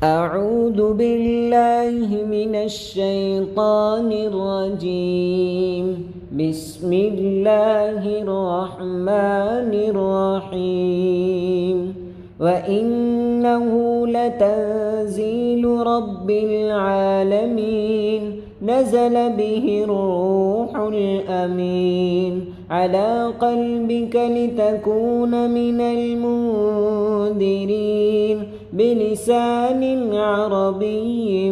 أعوذ بالله من الشيطان الرجيم. بسم الله الرحمن الرحيم. وإنه لتنزيل رب العالمين نزل به الروح الأمين على قلبك لتكون من المنذرين بلسان عربي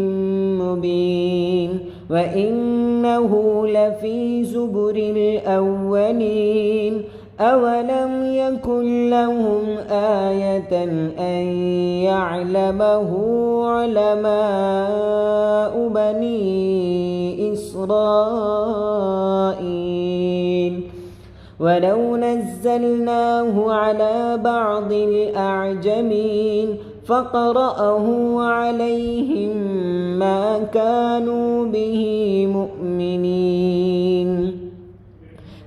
مبين. وإنه لفي زبر الأولين أولم يكن لهم آية أن يعلمه علماء بني إسرائيل. ولو نزلناه على بعض الأعجمين فقرأه عليهم ما كانوا به مؤمنين.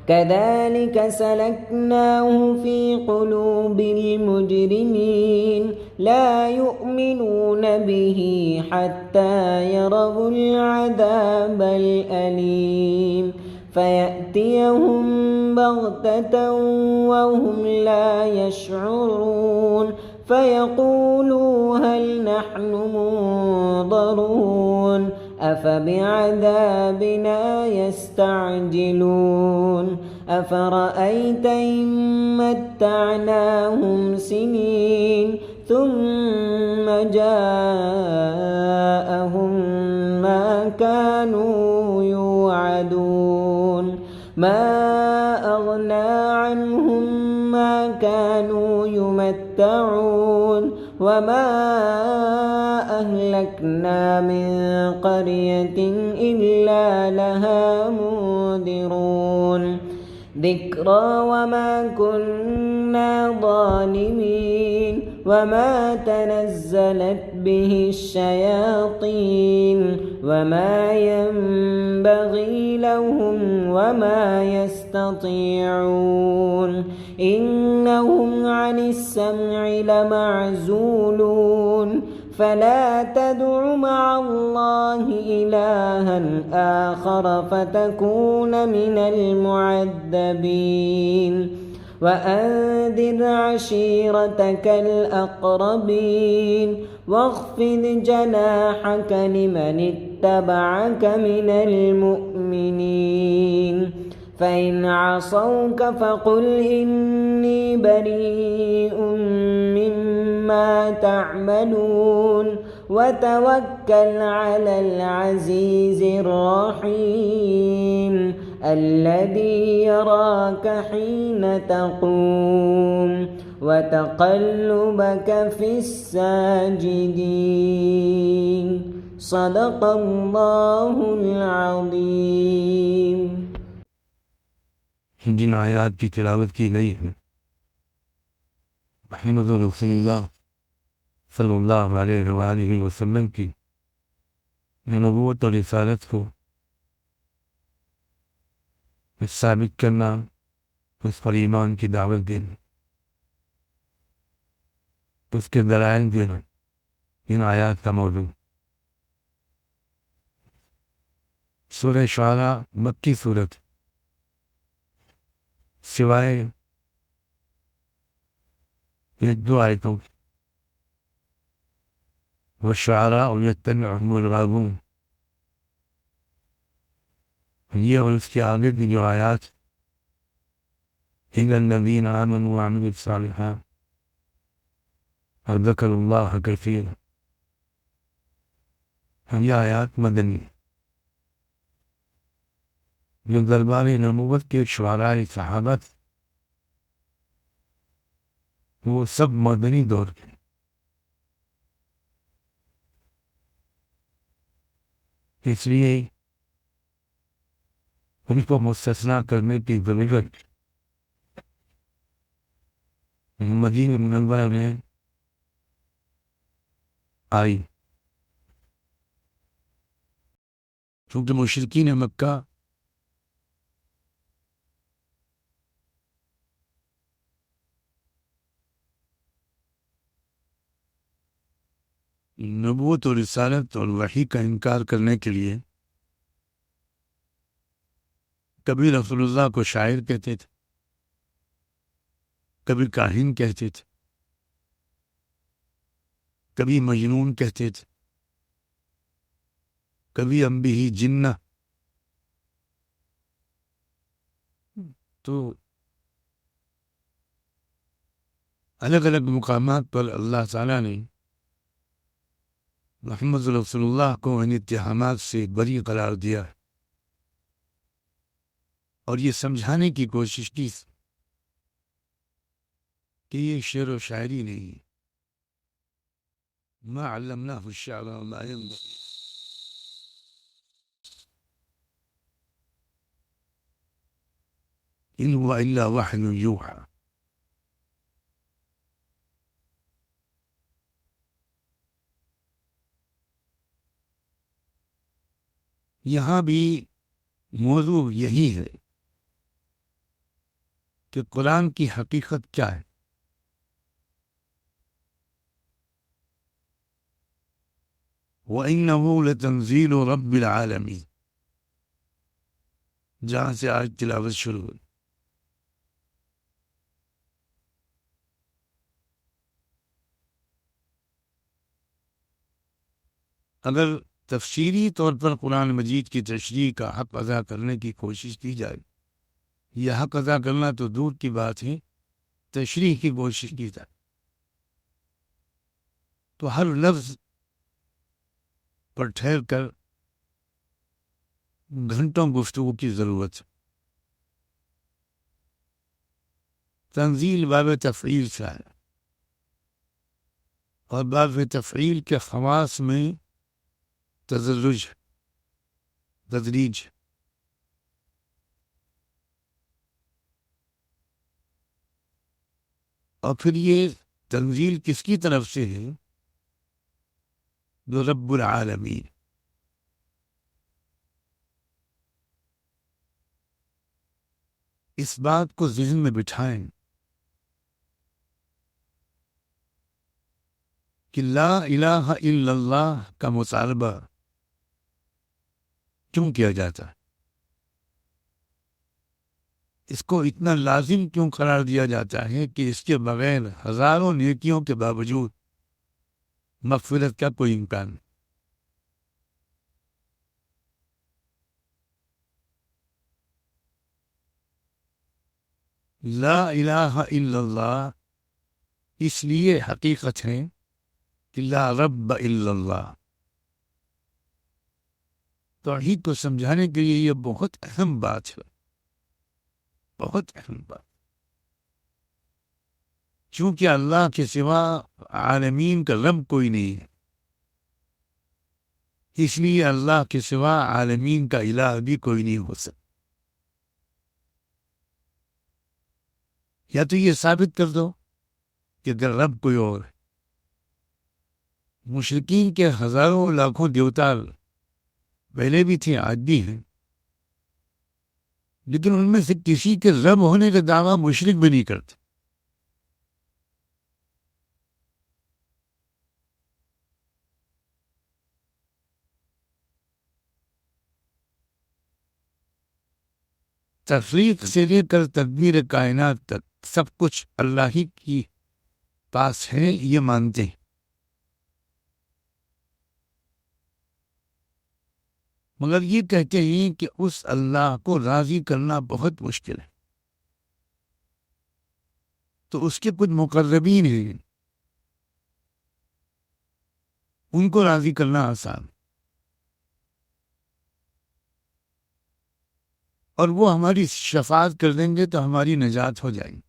كذلك سلكناه في قلوب المجرمين لا يؤمنون به حتى يروا العذاب الأليم فيأتيهم بغتة وهم لا يشعرون فيقولوا هل نحن منظرون أفبعذابنا يستعجلون أفرأيت إن متعناهم سنين ثم جاءهم ما كانوا يوعدون ما أغنى عنهم ما كانوا يمتعون وما أهلكنا من قرية إلا لها منذرون ذكرى وما كنا ظالمين وما تنزلت به الشياطين وما ينبغي لهم وما يستطيعون إنهم عن السمع لمعزولون فلا تدع مع الله إلها آخر فتكون من المعذبين. وأنذر عشيرتك الأقربين واخفض جناحك لمن اتبعك من المؤمنين. فإن عصوك فقل إني بريء مما تعملون وتوكل على العزيز الرحيم الذي يراك حين تقوم وتقلبك في الساجدين. صدق الله العظيم. جن آیات کی تلاوت کی گئی ہے محمد رسول اللہ صلی اللہ علیہ وآلہ وسلم کی نبوت اور رسالت کو ثابت کرنا، اس پر ایمان کی دعوت دینا، اس کے دلائل دینا، ان آیات کا موضوع۔ سورہ شعراء مکی صورت، سوائے ایک دو آیتوں والشعراء یتبعهم الغاوون، یہ اور اس کے آگے کی جو آیات الا الذین آمنوا وعملوا الصالحات وذکروا اللہ کثیرا، یہ آیات مدنی جو دربار نبوت کے شعراء صحابہ وہ سب مدنی دور کے، اس لیے ان کو مستثنیٰ کرنے کی ضرورت مدینہ منورہ میں آئی، چونکہ مشرکین مکہ نبوت اور رسالت اور وحی کا انکار کرنے کے لیے کبھی رسول اللہ کو شاعر کہتے تھے، کبھی کاہن کہتے تھے، کبھی مجنون کہتے تھے، کبھی انبیہی جنہ. تو الگ الگ مقامات پر اللہ تعالیٰ نے محمد رسول اللہ کو ان اتہامات سے بری قرار دیا اور یہ سمجھانے کی کوشش کی کہ یہ شعر و شاعری نہیں، ما علمناه الشعر وما ينبغي. إن هو إلا وحي يوحى. یہاں بھی موضوع یہی ہے کہ قرآن کی حقیقت کیا ہے. وَإِنَّهُ لَتَنزِيلُ رَبِّ الْعَالَمِينَ، جہاں سے آج تلاوت شروع ہوئی. اگر تفسیری طور پر قرآن مجید کی تشریح کا حق ادا کرنے کی کوشش کی جائے، یہ حق ادا کرنا تو دور کی بات ہے، تشریح کی کوشش کی جائے تو ہر لفظ پر ٹھہر کر گھنٹوں گفتگو کی ضرورت ہے. تنزیل باب تفعیل سے ہے اور باب تفعیل کے خواص میں تدرج، تدریج. اور پھر یہ تنزیل کس کی طرف سے ہے؟ جو رب العالمین. اس بات کو ذہن میں بٹھائیں کہ لا الہ الا اللہ کا مطالبہ کیوں کیا جاتا ہے، اس کو اتنا لازم کیوں قرار دیا جاتا ہے کہ اس کے بغیر ہزاروں نیکیوں کے باوجود مغفرت کا کوئی امکان نہیں. لا الہ الا اللہ اس لیے حقیقت ہے کہ لا رب الا اللہ. توحید کو سمجھانے کے لیے یہ بہت اہم بات ہے، بہت اہم بات. چونکہ اللہ کے سوا عالمین کا رب کوئی نہیں ہے، اس لیے اللہ کے سوا عالمین کا الہ بھی کوئی نہیں ہو سکتا. یا تو یہ ثابت کر دو کہ اگر رب کوئی اور ہے. مشرکین کے ہزاروں لاکھوں دیوتا پہلے بھی تھے، آج بھی ہیں، لیکن ان میں سے کسی کے رب ہونے کا دعویٰ مشرک بھی نہیں کرتے. تخلیق سے لے کر تدبیر کائنات تک سب کچھ اللہ ہی کی پاس ہے، یہ مانتے ہیں. مگر یہ کہتے ہیں کہ اس اللہ کو راضی کرنا بہت مشکل ہے. تو اس کے کچھ مقربین ہیں، ان کو راضی کرنا آسان، اور وہ ہماری شفاعت کر دیں گے تو ہماری نجات ہو جائے گی.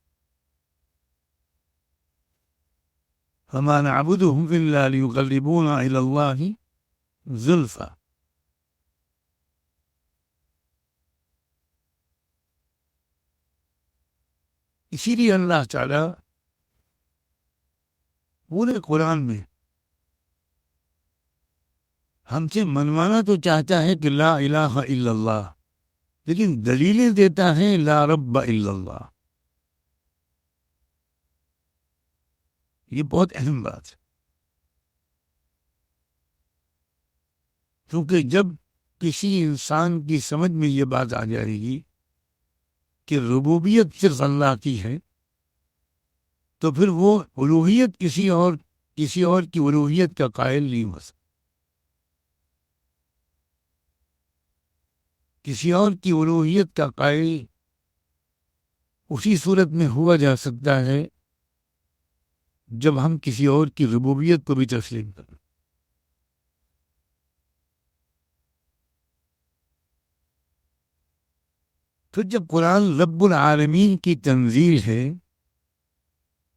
فَمَا نَعْبُدُهُمْ إِلَّا لِيُقَرِّبُونَا إِلَى اللَّهِ زُلْفَىٰ. اسی لیے اللہ تعالی پورے قرآن میں ہم سے منوانا تو چاہتا ہے کہ لا الہ الا اللہ، لیکن دلیلیں دیتا ہے لا رب الا اللہ. یہ بہت اہم بات ہے. کیونکہ جب کسی انسان کی سمجھ میں یہ بات آ جائے گی کہ ربوبیت صرف اللہ کی ہے، تو پھر وہ الوہیت کسی اور کی الوہیت کا قائل نہیں ہو سکتا. کسی اور کی الوہیت کا قائل اسی صورت میں ہوا جا سکتا ہے جب ہم کسی اور کی ربوبیت کو بھی تسلیم کریں. تو جب قرآن رب العالمین کی تنزیل ہے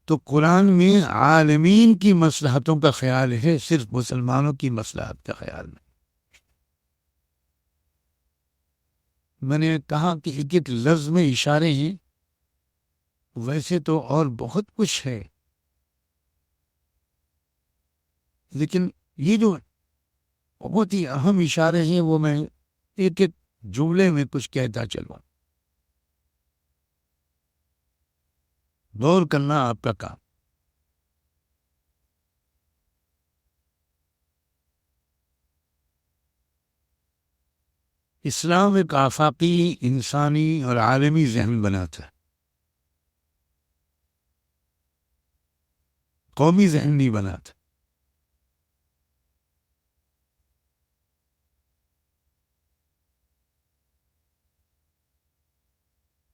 تو قرآن میں عالمین کی مصلحتوں کا خیال ہے، صرف مسلمانوں کی مصلحت کا خیال نہیں. میں نے کہا کہ ایک ایک لفظ میں اشارے ہیں، ویسے تو اور بہت کچھ ہے، لیکن یہ جو بہت ہی اہم اشارے ہیں وہ میں ایک ایک جملے میں کچھ کہتا چلوں. غور کرنا آپ کا کام. اسلام ایک آفاقی، انسانی اور عالمی ذہن بناتا ہے، قومی ذہن نہیں بناتا.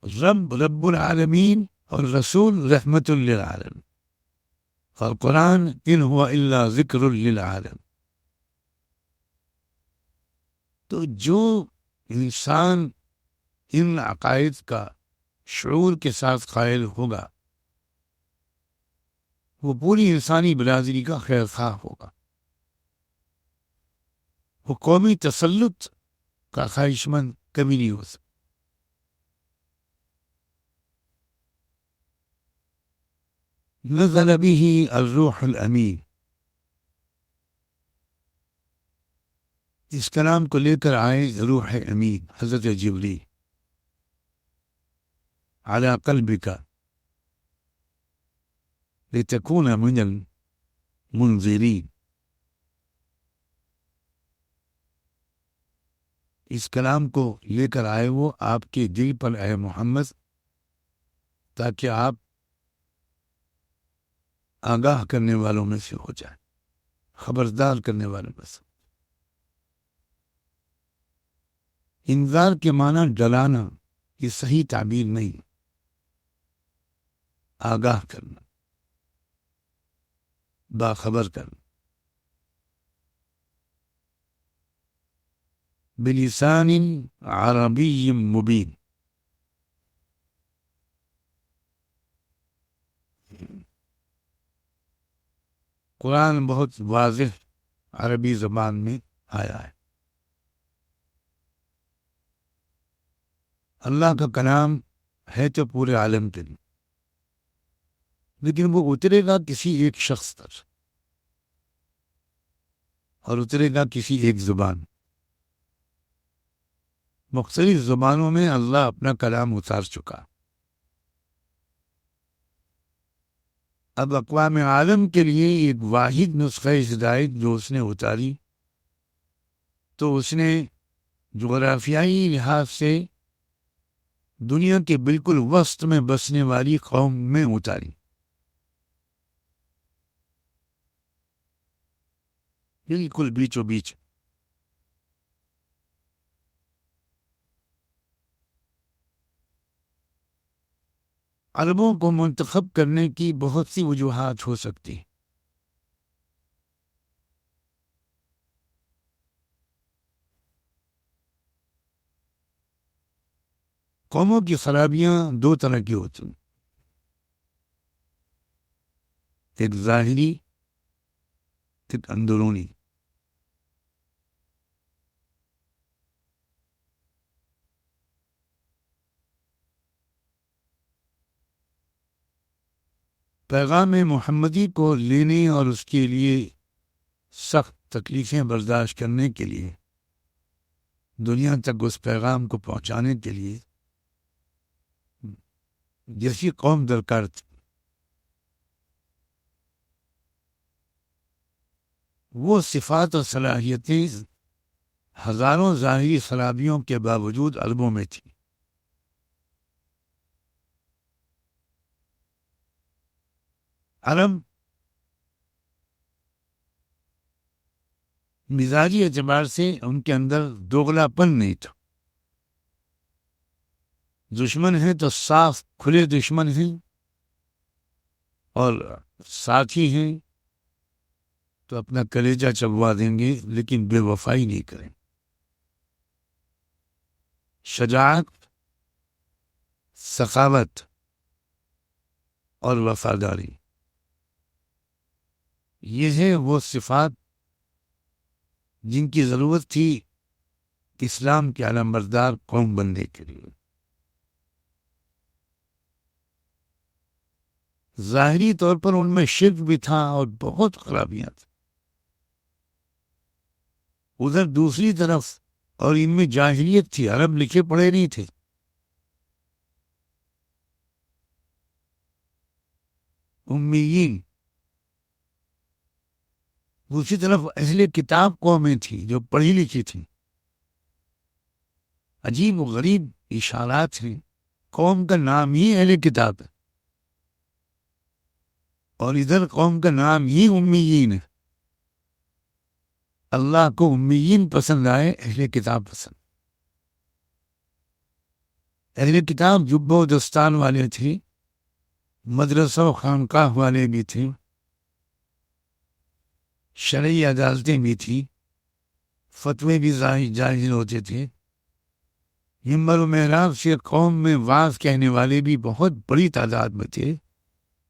رب العالمین اور رسول رحمت للعالم، اور قرآن ان ہوا الا ذکر للعالم. تو جو انسان ان عقائد کا شعور کے ساتھ قائل ہوگا وہ پوری انسانی برادری کا خیر خواہ ہوگا، وہ قومی تسلط کا خواہش مند کبھی نہیں ہو سکتا. نزل به الروح الامین، اس کلام کو لے کر آئے روح امین حضرت جبریل علی قلبک لتکون من المنذرین. اس کلام کو لے کر آئے وہ آپ کے دل پر اے محمد، تاکہ آپ آگاہ کرنے والوں میں سے ہو جائیں، خبردار کرنے والوں میں سے. انذار کے معنی ڈرانا، یہ صحیح تعبیر نہیں، آگاہ کرنا، باخبر کرنا. بلسان عربی مبین، قرآن بہت واضح عربی زبان میں آیا ہے. اللہ کا کلام ہے تو پورے عالم کے لیے، لیکن وہ اترے گا کسی ایک شخص پر اور اترے گا کسی ایک زبان. مختلف زبانوں میں اللہ اپنا کلام اتار چکا. اب اقوام عالم کے لیے ایک واحد نسخہ ہدایت جو اس نے اتاری، تو اس نے جغرافیائی لحاظ سے دنیا کے بالکل وسط میں بسنے والی قوم میں اتاری. بالکل بیچو بیچ. عربوں کو منتخب کرنے کی بہت سی وجوہات ہو سکتی. قوموں کی خرابیاں دو طرح کی ہوتی ہیں، ایک ظاہری، ایک اندرونی. پیغام محمدی کو لینے اور اس کے لیے سخت تکلیفیں برداشت کرنے کے لیے، دنیا تک اس پیغام کو پہنچانے کے لیے جیسی قوم درکار تھی، وہ صفات اور صلاحیتیں ہزاروں ظاہری خرابیوں کے باوجود عربوں میں تھی. عرب مزاجی اعتبار سے ان کے اندر دوغلا پن نہیں تھا. دشمن ہیں تو صاف کھلے دشمن ہیں، اور ساتھی ہیں تو اپنا کلیجہ چبوا دیں گے، لیکن بے وفائی نہیں کریں. شجاعت، سخاوت اور وفاداری، یہ ہے وہ صفات جن کی ضرورت تھی اسلام کے علمبردار قوم بننے کے لیے. ظاہری طور پر ان میں شرک بھی تھا اور بہت خرابیاں تھیں. ادھر دوسری طرف اور ان میں جاہلیت تھی، عرب لکھے پڑھے نہیں تھے. امیین. دوسری طرف اہل کتاب قومیں تھیں جو پڑھی لکھی تھیں. عجیب و غریب اشارات ہیں. قوم کا نام ہی اہل کتاب ہے اور ادھر قوم کا نام ہی امیین ہے. اللہ کو امیین پسند آئے، اہل کتاب پسند. اہل کتاب جب و دستان والے تھے، مدرسہ و خانقاہ والے بھی تھے، شرعی عدالتیں بھی تھیں، فتوے بھی جائز ہوتے تھے. منبر و محراب سے قوم میں واعظ کہنے والے بھی بہت بڑی تعداد میں تھے،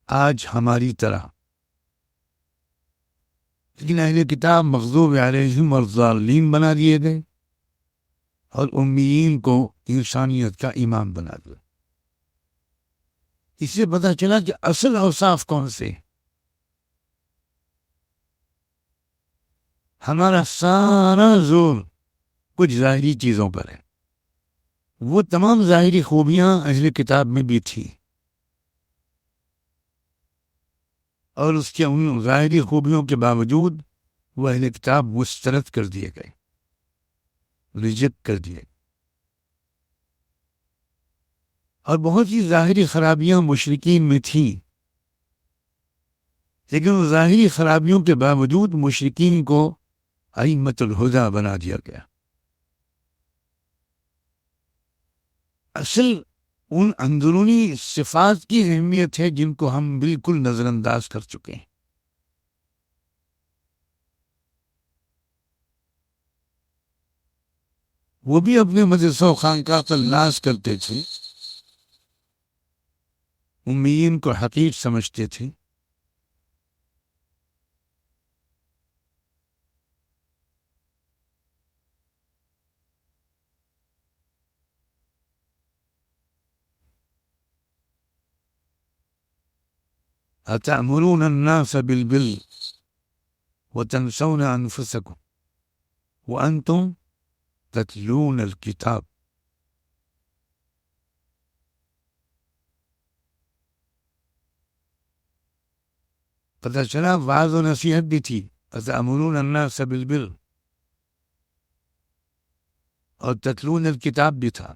آج ہماری طرح. لیکن اہل کتاب مغضوب علیہم والضالین بنا دیے گئے اور امیین کو انسانیت کا امام بنا دیا. اس سے پتہ چلا کہ اصل اوصاف کون سے. ہمارا سارا زور کچھ ظاہری چیزوں پر ہے. وہ تمام ظاہری خوبیاں اہل کتاب میں بھی تھیں، اور اس کے ان ظاہری خوبیوں کے باوجود وہ اہل کتاب مسترد کر دیے گئے، ریجیکٹ کر دیے. اور بہت سی ظاہری خرابیاں مشرکین میں تھیں، لیکن ان ظاہری خرابیوں کے باوجود مشرکین کو ائمۃ الہدیٰ بنا دیا گیا. اصل ان اندرونی صفات کی اہمیت ہے جن کو ہم بالکل نظر انداز کر چکے ہیں. وہ بھی اپنے مدرسہ و خانقاہ پر ناز کرتے تھے، امیین کو حقیر سمجھتے تھے. أتأمرون الناس بالبر وتنسون أنفسكم وأنتم تتلون الكتاب. پتہ چلا وعظ و نصیحت بھی تھی. أتأمرون الناس بالبر اور تتلون الکتاب بھی تھا،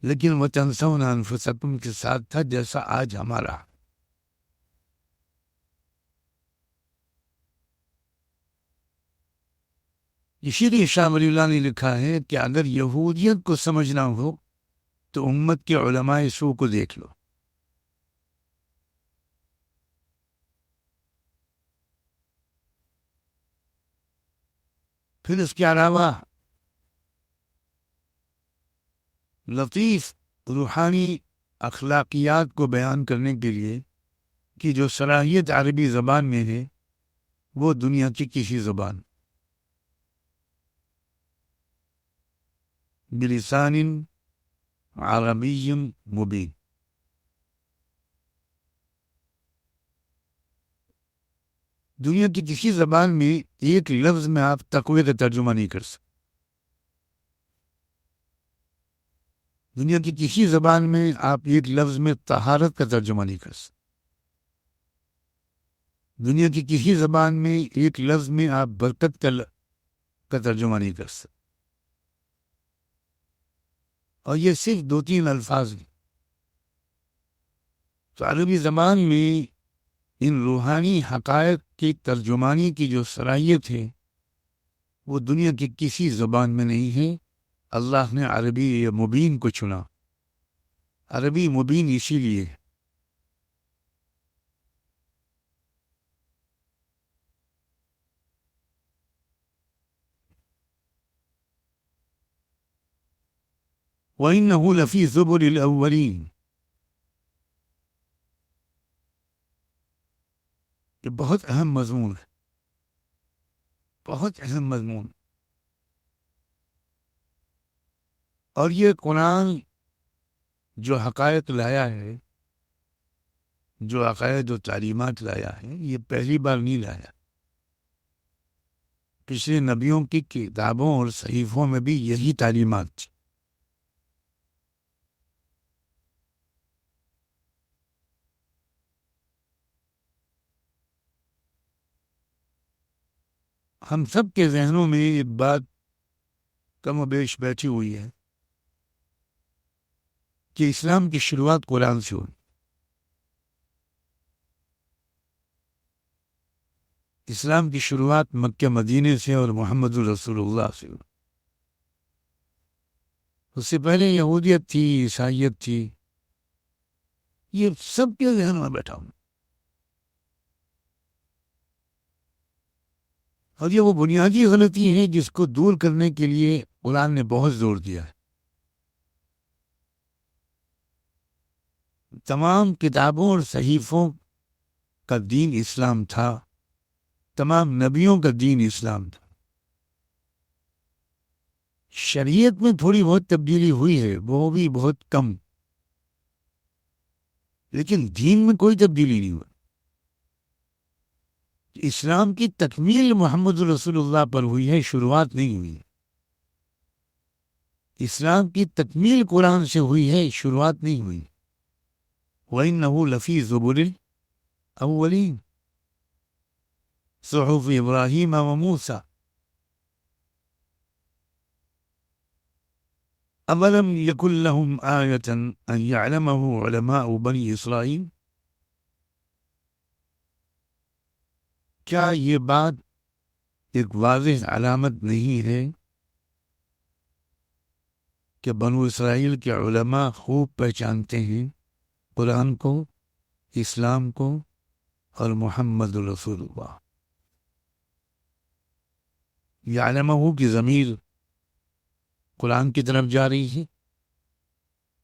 لیکن وتنسون انفسکم کے ساتھ تھا، جیسا آج ہمارا. اسی لیے شاہ ولی اللہ نے لکھا ہے کہ اگر یہودیت کو سمجھنا ہو تو امت کے علماء سو کو دیکھ لو. پھر اس کے علاوہ لطیف روحانی اخلاقیات کو بیان کرنے کے لیے کہ جو صلاحیت عربی زبان میں ہے وہ دنیا کی کسی زبان بلسان عربی مبین. دنیا کی کسی زبان میں ایک لفظ میں آپ تقوی کا ترجمہ نہیں کر سکتے. دنیا کی کسی زبان میں آپ ایک لفظ میں طہارت کا ترجمہ نہیں کر سکتے. دنیا کی کسی زبان میں ایک لفظ میں آپ برکت کا کا ترجمہ نہیں کر سکتے، اور یہ صرف 2-3 الفاظ ہیں۔ تو عربی زبان میں ان روحانی حقائق کی ترجمانی کی جو صلاحیت ہے وہ دنیا کی کسی زبان میں نہیں ہے۔ اللہ نے عربی مبین کو چنا۔ عربی مبین اسی لیے ہے۔ وَإِنَّهُ لَفِي زُبُرِ الْأَوَّلِينَ، یہ بہت اہم مضمون ہے، بہت اہم مضمون۔ اور یہ قرآن جو حقائق لایا ہے، جو عقائد و تعلیمات لایا ہے، یہ پہلی بار نہیں لایا۔ پچھلے نبیوں کی کتابوں اور صحیفوں میں بھی یہی تعلیمات تھی۔ ہم سب کے ذہنوں میں ایک بات کم و بیش بیٹھی ہوئی ہے کہ اسلام کی شروعات قرآن سے ہوئی۔ اسلام کی شروعات مکہ مدینے سے اور محمد الرسول اللہ سے ہوئی۔ اس سے پہلے یہودیت تھی، عیسائیت تھی، یہ سب کے ذہن میں بیٹھا ہوں۔ اور یہ وہ بنیادی غلطی ہے جس کو دور کرنے کے لیے قرآن نے بہت زور دیا ہے۔ تمام کتابوں اور صحیفوں کا دین اسلام تھا، تمام نبیوں کا دین اسلام تھا۔ شریعت میں تھوڑی بہت تبدیلی ہوئی ہے، وہ بھی بہت کم، لیکن دین میں کوئی تبدیلی نہیں ہوئی۔ اسلام کی تکمیل محمد رسول اللہ پر ہوئی ہے، شروعات نہیں ہوئی ہے۔ اسلام کی تکمیل قرآن سے ہوئی ہے، شروعات نہیں ہوئی۔ وَإِنَّهُ لَفِي زُبُرِ الْأَوَّلِينَ، صحف ابراہیم و موسیٰ۔ أَوَلَمْ يَكُنْ لَهُمْ آيَةً أَنْ يَعْلَمَهُ عُلَمَاءُ بَنِي إِسْرَائِيلَ، کیا یہ بات ایک واضح علامت نہیں ہے کہ بنو اسرائیل کے علماء خوب پہچانتے ہیں قرآن کو، اسلام کو اور محمد رسول اللہ۔ یعلمہ کی ضمیر قرآن کی طرف جا رہی ہے،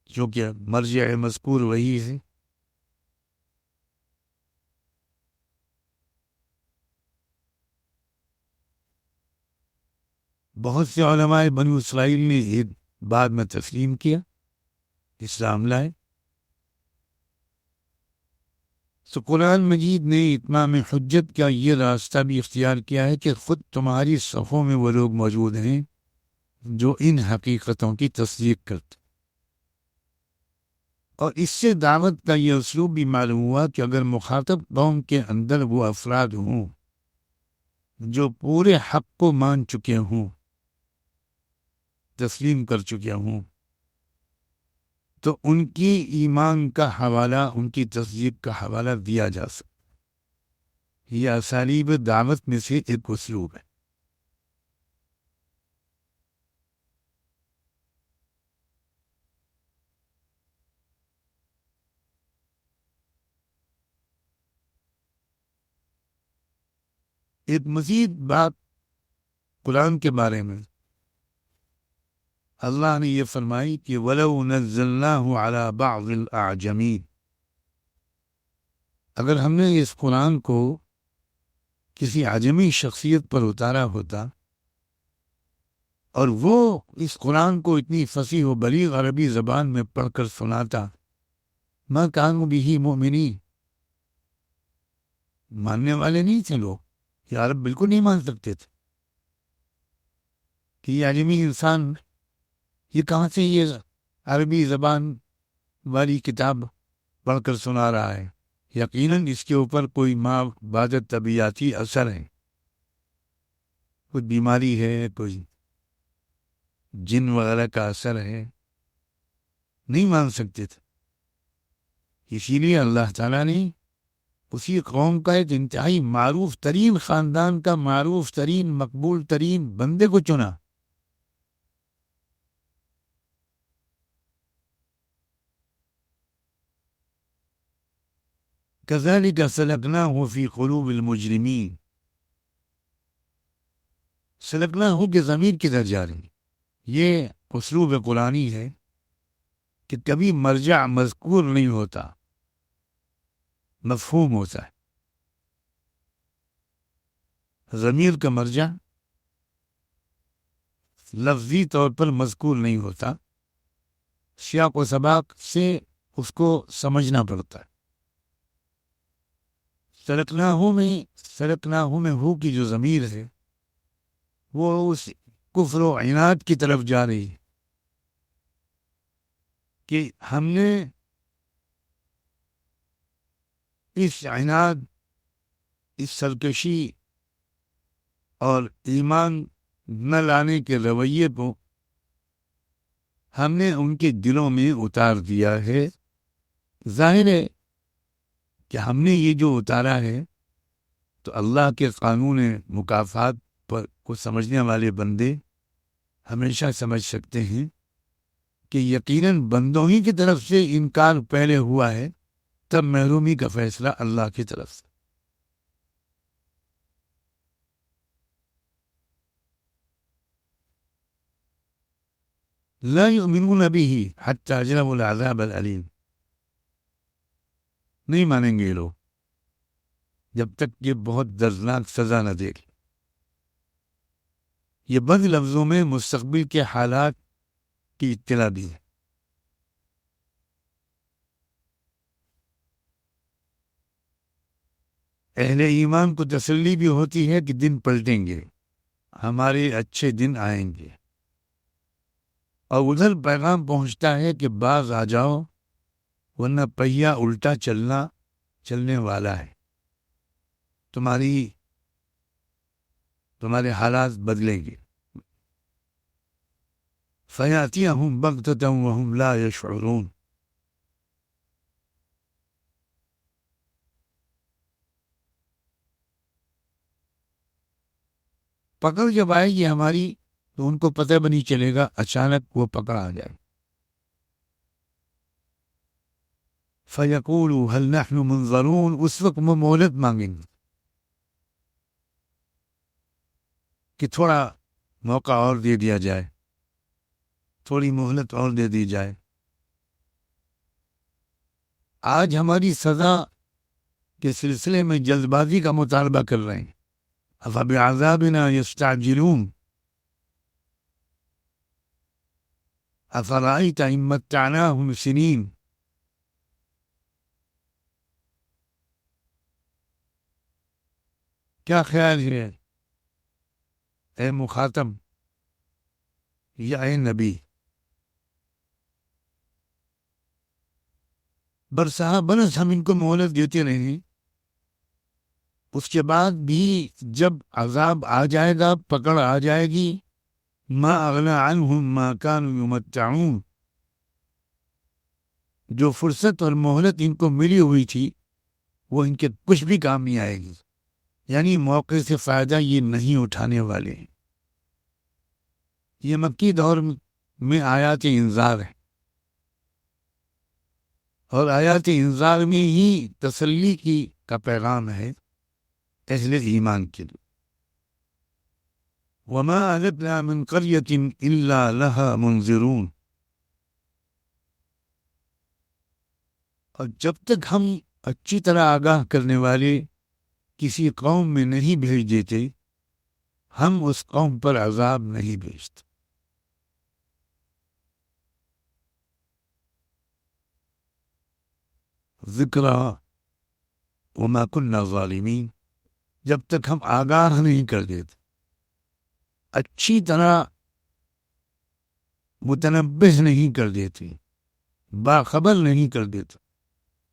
جو کہ مرجع مذکور وہی ہے۔ بہت سے علماء بنو اسرائیل نے ایک بعد میں تسلیم کیا، اسلام لائے۔ تو قرآن مجید نے اتمام حجت کا یہ راستہ بھی اختیار کیا ہے کہ خود تمہاری صفوں میں وہ لوگ موجود ہیں جو ان حقیقتوں کی تصدیق کرتے۔ اور اس سے دعوت کا یہ اسلوب بھی معلوم ہوا کہ اگر مخاطب قوم کے اندر وہ افراد ہوں جو پورے حق کو مان چکے ہوں، تسلیم کر چکے ہوں، تو ان کی ایمان کا حوالہ، ان کی تصدیق کا حوالہ دیا جا سکتا۔ یہ اسالیب دعوت میں سے ایک اسلوب ہے۔ ایک مزید بات قرآن کے بارے میں اللہ نے یہ فرمائی کہ وَلَوْ نَزَّلْنَاهُ عَلَى بَعْضِ الْأَعْجَمِينَ، اگر ہم نے اس قرآن کو کسی عجمی شخصیت پر اتارا ہوتا اور وہ اس قرآن کو اتنی فصیح و بلیغ عربی زبان میں پڑھ کر سناتا، مَا كَانُوا بِهِ مُؤْمِنِينَ، ماننے والے نہیں تھے لوگ، یہ عرب بالکل نہیں مان سکتے تھے کہ یہ عجمی انسان یہ کہاں سے یہ عربی زبان والی کتاب پڑھ کر سنا رہا ہے، یقیناً اس کے اوپر کوئی ماں بعد طبیعتی اثر ہے۔ کوئی بیماری ہے، کوئی جن وغیرہ کا اثر ہے، نہیں مان سکتے تھے۔ اسی لیے اللہ تعالیٰ نے اسی قوم کا ایک انتہائی معروف ترین خاندان کا معروف ترین مقبول ترین بندے کو چنا۔ كذلك سلكناه في قلوب المجرمين، سلكناه کی ضمیر کدھر جا رہی؟ یہ اسلوب قرآنی ہے کہ کبھی مرجع مذکور نہیں ہوتا، مفہوم ہوتا ہے۔ ضمیر کا مرجع لفظی طور پر مذکور نہیں ہوتا، سیاق و سباق سے اس کو سمجھنا پڑتا ہے۔ سلکناہو میں ہو کی جو ضمیر ہے وہ اس کفر و عناد کی طرف جا رہی ہے کہ ہم نے اس عناد، اس سرکشی اور ایمان نہ لانے کے رویے کو ہم نے ان کے دلوں میں اتار دیا ہے۔ ظاہر ہے کہ ہم نے یہ جو اتارا ہے تو اللہ کے قانون مکافات پر کو سمجھنے والے بندے ہمیشہ سمجھ سکتے ہیں کہ یقیناً بندوں ہی کی طرف سے انکار پہلے ہوا ہے، تب محرومی کا فیصلہ اللہ کی طرف سے۔ لا یؤمنون به حتی یروا العذاب العلیم، نہیں مانیں گے یہ لوگ جب تک یہ بہت دردناک سزا نہ دیکھ۔ یہ بند لفظوں میں مستقبل کے حالات کی اطلاع دی ہے۔ اہل ایمان کو تسلی بھی ہوتی ہے کہ دن پلٹیں گے، ہمارے اچھے دن آئیں گے، اور ادھر پیغام پہنچتا ہے کہ باز آ جاؤ ورنہ پہیا الٹا چلنے والا ہے، تمہارے حالات بدلیں گے۔ فَيَأْتِيَهُمْ بَغْتَةً وَهُمْ لَا يَشْعُرُونَ، پکڑ جب آئے گی ہماری تو ان کو پتہ بھی نہیں چلے گا، اچانک وہ پکڑ آ جائے۔ فَيَقُولُوا هَلْ نَحْنُ مُنظَرُونَ، اس وقت وہ مہلت مانگیں گے کہ تھوڑا موقع اور دے دیا جائے، تھوڑی مہلت اور دے دی جائے۔ آج ہماری سزا کے سلسلے میں جلد بازی کا مطالبہ کر رہے ہیں۔ أَفَبِعَذَابِنَا يَسْتَعْجِلُونَ أَفَرَأَيْتَ إِن مَّتَّعْنَاهُمْ سِنِينَ، کیا خیال ہے اے مخاطب یا اے نبی، برسہ برس ہم ان کو مہلت دیتے رہیں، اس کے بعد بھی جب عذاب آ جائے گا، پکڑ آ جائے گی، ما اغنى عنهم ما كانوا يمتعون، جو فرصت اور مہلت ان کو ملی ہوئی تھی وہ ان کے کچھ بھی کام نہیں آئے گی، یعنی موقع سے فائدہ یہ نہیں اٹھانے والے ہیں۔ یہ مکی دور میں آیات انذار ہے، اور آیات انذار میں ہی تسلی کا پیغام ہے اہل ایمان کے لیے۔ وما أهلكنا من قرية إلا لها منذرون، اور جب تک ہم اچھی طرح آگاہ کرنے والے کسی قوم میں نہیں بھیج دیتے، ہم اس قوم پر عذاب نہیں بھیجتے۔ ذکرہ وما كنا ظالمین، جب تک ہم آگاہ نہیں کر دیتے، اچھی طرح متنبہ نہیں کر دیتے، باخبر نہیں کر دیتے۔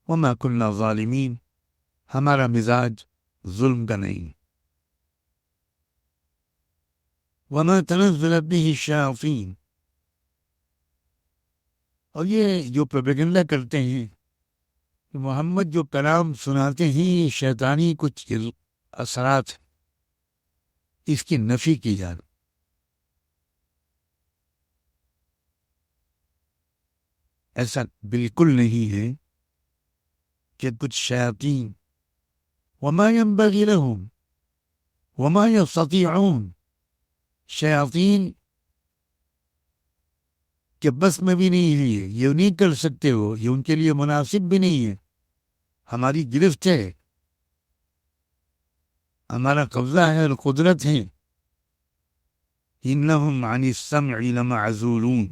وما كنا ظالمین، ہمارا مزاج ظلم کا نہیں۔ وما تنزلت به الشیاطین، اور یہ جو پروپیگنڈا کرتے ہیں کہ محمد جو کلام سناتے ہیں یہ شیطانی کچھ اثرات ہیں، اس کی نفی کی جائے۔ ایسا بالکل نہیں ہے کہ کچھ شیاطین، وما ينبغي لهم وما يستطيعون، شیاطین کہ بس میں بھی نہیں ہے، یہ نہیں کر سکتے ہو، یہ ان کے لیے مناسب بھی نہیں ہے، ہماری گرفت ہے، ہمارا قبضہ ہے اور قدرت ہے۔ انہم عن السمع لمعزولون،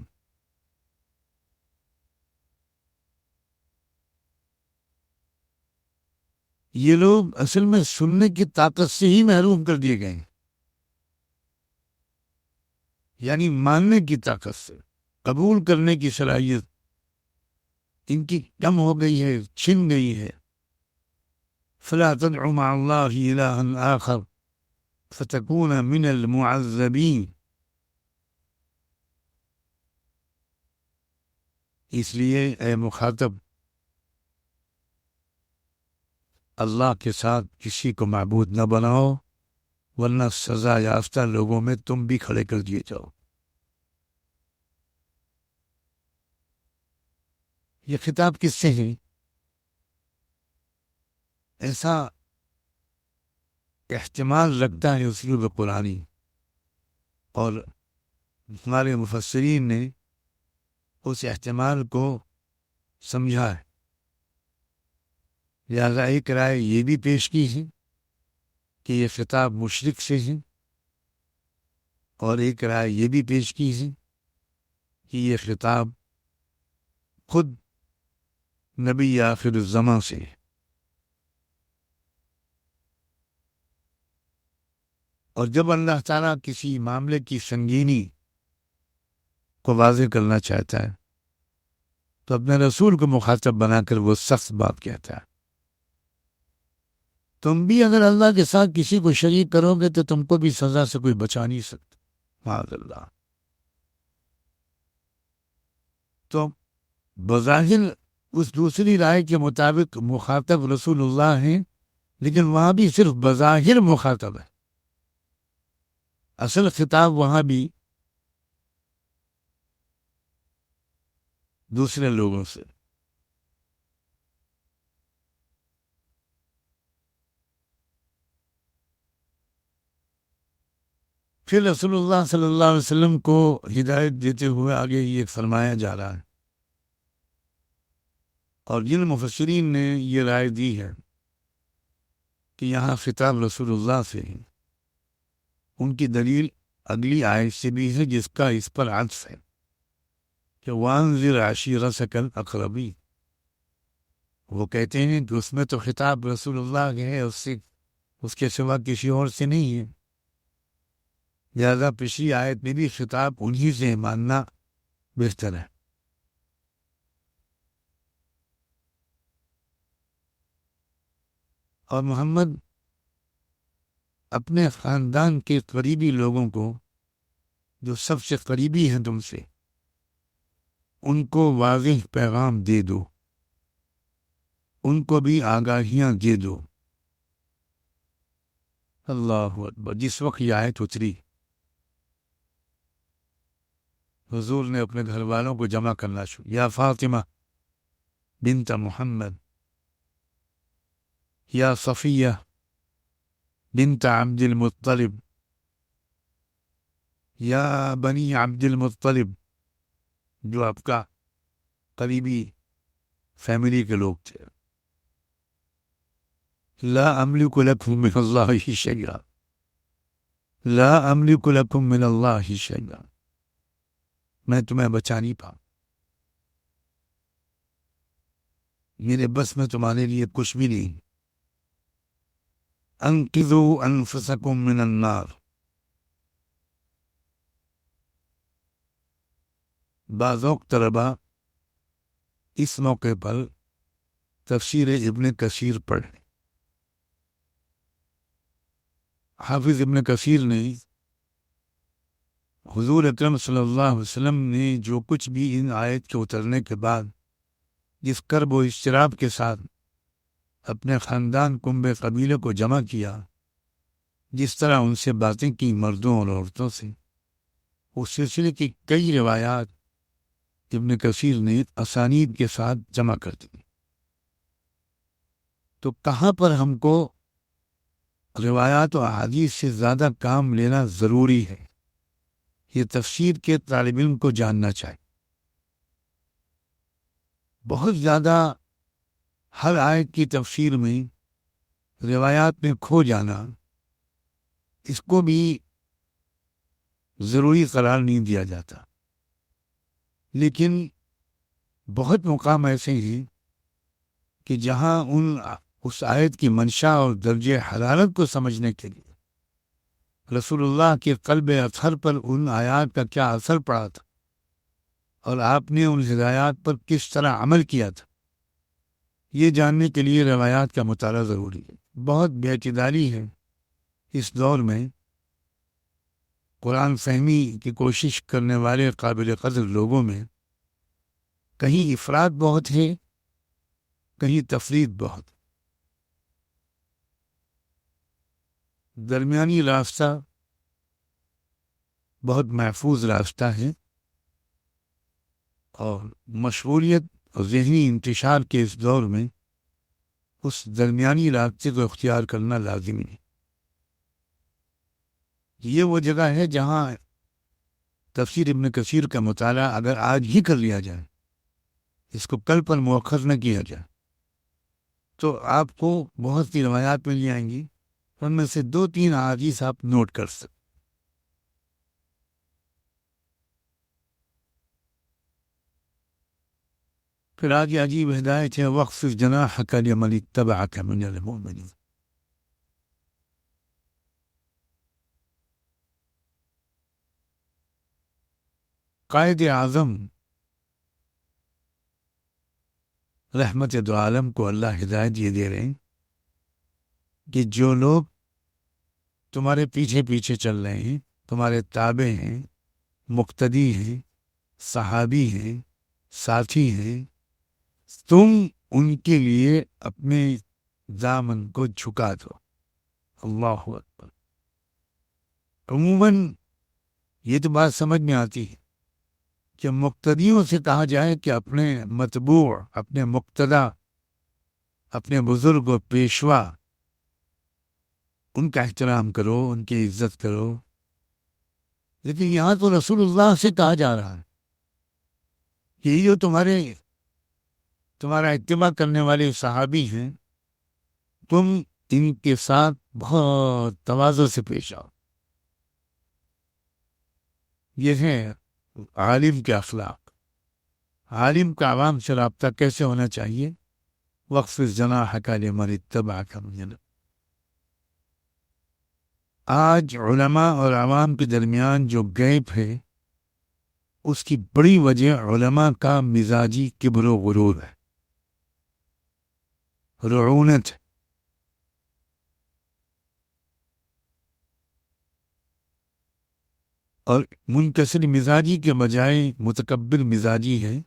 یہ لوگ اصل میں سننے کی طاقت سے ہی محروم کر دیے گئے ہیں، یعنی ماننے کی طاقت سے، قبول کرنے کی صلاحیت ان کی کم ہو گئی ہے، چھن گئی ہے۔ فلا تدع مع اللہ الہا آخر فتکون من المعذبین، اس لیے اے مخاطب اللہ کے ساتھ کسی کو معبود نہ بناؤ، ورنہ سزا یافتہ لوگوں میں تم بھی کھڑے کر دیے جاؤ۔ یہ خطاب کس سے ہے؟ ایسا احتمال رکھتا ہے اسلوب قرآنی، اور ہمارے مفسرین نے اس احتمال کو سمجھا ہے، لہذا ایک رائے یہ بھی پیش کی ہے کہ یہ خطاب مشرک سے ہے، اور ایک رائے یہ بھی پیش کی ہے کہ یہ خطاب خود نبی آخر الزماں سے ہے۔ اور جب اللہ تعالیٰ کسی معاملے کی سنگینی کو واضح کرنا چاہتا ہے تو اپنے رسول کو مخاطب بنا کر وہ سخت بات کہتا ہے۔ تم بھی اگر اللہ کے ساتھ کسی کو شریک کرو گے تو تم کو بھی سزا سے کوئی بچا نہیں سکتا، معاذ اللہ۔ تو بظاہر اس دوسری رائے کے مطابق مخاطب رسول اللہ ہیں، لیکن وہاں بھی صرف بظاہر مخاطب ہے، اصل خطاب وہاں بھی دوسرے لوگوں سے۔ پھر رسول اللہ صلی اللہ علیہ وسلم کو ہدایت دیتے ہوئے آگے یہ فرمایا جا رہا ہے، اور جن مفسرین نے یہ رائے دی ہے کہ یہاں خطاب رسول اللہ سے ہے، ان کی دلیل اگلی آیت سے بھی ہے جس کا اس پر عطف ہے کہ وانذر عشیرتک الاقربین۔ وہ کہتے ہیں کہ اس میں تو خطاب رسول اللہ کے ہے، اس کے سوا کسی اور سے نہیں ہے، لہذا پچھلی آیت میں بھی خطاب انہی سے ماننا بہتر ہے۔ اور محمد اپنے خاندان کے قریبی لوگوں کو جو سب سے قریبی ہیں تم سے، ان کو واضح پیغام دے دو، ان کو بھی آگاہیاں دے دو۔ اللہ اکبر۔ جس وقت یہ آیت اتری حضور نے اپنے گھر والوں کو جمع کرنا شروع، یا فاطمہ بنت محمد، یا صفیہ بنت عبد المطلب، یا بنی عبد المطلب، جو آپ کا قریبی فیملی کے لوگ تھے، لا املک لکم من اللہ شیئا، لا املک لکم من اللہ شیئا، میں تمہیں بچا نہیں پاؤں، میرے بس میں تمہارے لیے کچھ بھی نہیں۔ انقذوا انفسکم من النار۔ بعض اوقات طلبا اس موقع پر تفسیر ابن کثیر پڑھ، حافظ ابن کثیر نے حضور اکرم صلی اللہ علیہ وسلم نے جو کچھ بھی ان آیت کے اترنے کے بعد جس کرب و اضطراب کے ساتھ اپنے خاندان کنبے قبیلے کو جمع کیا، جس طرح ان سے باتیں کی مردوں اور عورتوں سے، اس سلسلے کی کئی روایات ابن کثیر نے اسانید کے ساتھ جمع کر دی۔ تو کہاں پر ہم کو روایات و احادیث سے زیادہ کام لینا ضروری ہے، یہ تفسیر کے طالب علم کو جاننا چاہیے۔ بہت زیادہ ہر آیت کی تفسیر میں روایات میں کھو جانا، اس کو بھی ضروری قرار نہیں دیا جاتا، لیکن بہت مقام ایسے ہیں کہ جہاں اس آیت کی منشا اور درجہ حرارت کو سمجھنے کے لیے رسول اللہ کے قلب اطہر پر ان آیات کا کیا اثر پڑا تھا اور آپ نے ان ہدایات پر کس طرح عمل کیا تھا، یہ جاننے کے لیے روایات کا مطالعہ ضروری ہے۔ بہت بے اعتدالی ہے اس دور میں قرآن فہمی کی کوشش کرنے والے قابل قدر لوگوں میں، کہیں افراد بہت ہے، کہیں تفرید بہت۔ درمیانی راستہ بہت محفوظ راستہ ہے، اور مشغولیت اور ذہنی انتشار کے اس دور میں اس درمیانی راستے کو اختیار کرنا لازمی ہے۔ یہ وہ جگہ ہے جہاں تفسیر ابن کثیر کا مطالعہ اگر آج ہی کر لیا جائے، اس کو کل پر مؤخر نہ کیا جائے، تو آپ کو بہت سی روایات مل جائیں گی، ان میں سے 2-3 احادیث آپ نوٹ کر سکتے۔ پھر آگے عجیب ہدایت ہے، وَاخْفِضْ جَنَاحَكَ لِمَنِ اتَّبَعَكَ مِنَ الْمُؤْمِنِينَ۔ قائد اعظم رحمت دو عالم کو اللہ ہدایت یہ دے رہے ہیں کہ جو لوگ تمہارے پیچھے پیچھے چل رہے ہیں، تمہارے تابع ہیں، مقتدی ہیں، صحابی ہیں، ساتھی ہیں، تم ان کے لیے اپنے دامن کو جھکا دو۔ اللہ اکبر۔ عموماً یہ تو بات سمجھ میں آتی ہے کہ مقتدیوں سے کہا جائے کہ اپنے متبوع، اپنے مقتدہ، اپنے بزرگ و پیشوا، ان کا احترام کرو، ان کی عزت کرو، لیکن یہاں تو رسول اللہ سے کہا جا رہا ہے کہ یہ جو تمہارا اتباع کرنے والے صحابی ہیں، تم ان کے ساتھ بہت تواضع سے پیش آؤ۔ یہ ہے عالم کے اخلاق۔ عالم کا عوام سے رابطہ کیسے ہونا چاہیے؟ وَاخْفِضْ جَنَاحَكَ لِمَنِ اتَّبَعَكَ مِنَ الْمُؤْمِنِينَ۔ آج علماء اور عوام کے درمیان جو گیپ ہے، اس کی بڑی وجہ علماء کا مزاجی کبر و غرور ہے، رعونت ہے۔ اور منکسر مزاجی کے بجائے متکبر مزاجی ہے،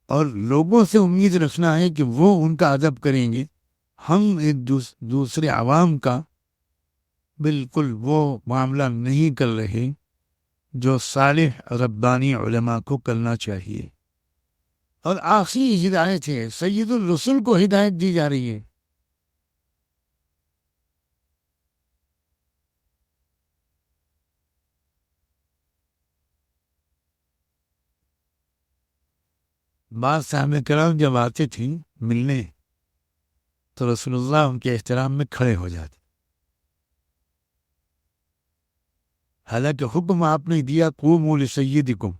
اور لوگوں سے امید رکھنا ہے کہ وہ ان کا ادب کریں گے۔ ہم ایک دوسرے عوام کا بالکل وہ معاملہ نہیں کر رہے جو صالح ربانی علماء کو کرنا چاہیے۔ اور آخری ہدایت ہے، سید الرسل کو ہدایت دی جا رہی ہے۔ بعض صحابہ کرام جب آتے تھے ملنے تو رسول اللہ ان کے احترام میں کھڑے ہو جاتے، حالانکہ حکم آپ نے دیا قوموا لسیدکم،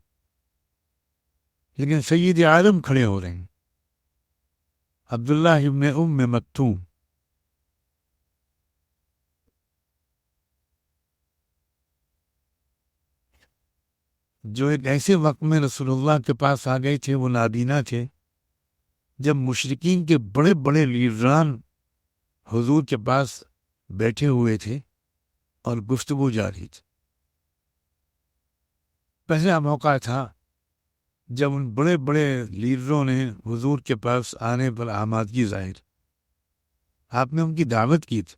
لیکن سید عالم کھڑے ہو رہے ہیں، عبداللہ ابن ام مکتوم۔ جو ایک ایسے وقت میں رسول اللہ کے پاس آ گئے تھے، وہ نابینا تھے، جب مشرکین کے بڑے بڑے لیڈران حضور کے پاس بیٹھے ہوئے تھے اور گفتگو جاری تھی۔ پہلا موقع تھا جب ان بڑے بڑے لیڈروں نے حضور کے پاس آنے پر آمادگی ظاہر، آپ نے ان کی دعوت کی تھی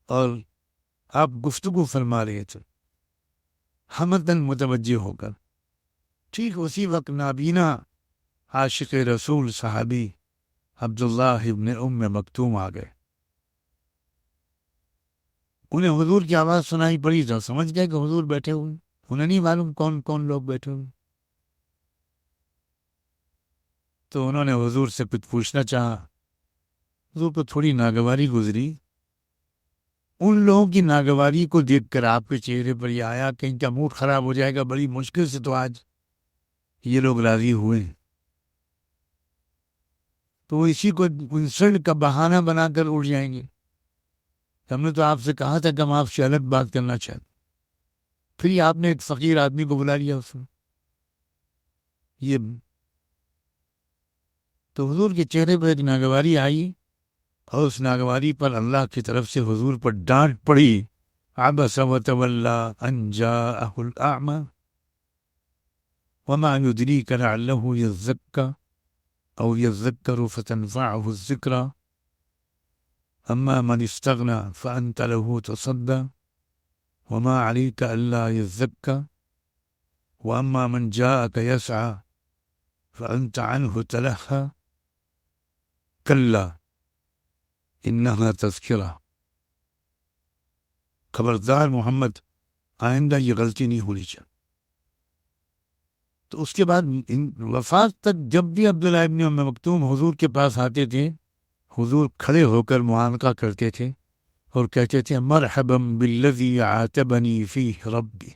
اور آپ گفتگو فرما رہے تھے ہمدن متوجہ ہو کر. ٹھیک اسی وقت نابینا عاشق رسول صحابی عبداللہ ابن ام مکتوم آ گئے. انہیں حضور کی آواز سنائی پڑی تو سمجھ گئے کہ حضور بیٹھے ہوئے. انہیں نہیں معلوم کون کون لوگ بیٹھے ہوئے. تو انہوں نے حضور سے کچھ پوچھنا چاہا. حضور کو تھوڑی ناگواری گزری. ان لوگوں کی ناگواری کو دیکھ کر آپ کے چہرے پر یہ آیا کہ ان کا موڈ خراب ہو جائے گا، بڑی مشکل سے تو آج یہ لوگ راضی ہوئے. تو اسی کو انسلٹ کا بہانہ بنا کر اڑ جائیں گے. ہم نے تو آپ سے کہا تھا کہ ہم آپ سے الگ بات کرنا چاہتے. پھر ہی آپ نے ایک فقیر آدمی کو بلا لیا اس میں. یہ تو حضور کے چہرے پر ایک ناگواری آئی اور اس ناگواری پر اللہ کی طرف سے حضور پر ڈانٹ پڑی. عبس وتولی ان جاءہ الاعمى وما يدریک لعلہ یزکی او یذکر فتنفعہ الذکری اما من استغنى فانت له تصدى وما عليك الا يزكى واما من جاءك يسعى فانت عنه تلهى كلا انها تذکرہ. خبردار محمد، آئندہ یہ غلطی نہیں ہونی چاہیے. تو اس کے بعد وفات تک جب بھی عبداللہ ابن ام مکتوم حضور کے پاس آتے تھے، حضور کھڑے ہو کر معانقہ کرتے تھے اور کہتے تھے مرحبا بالذی عاتبنی فیہ ربی.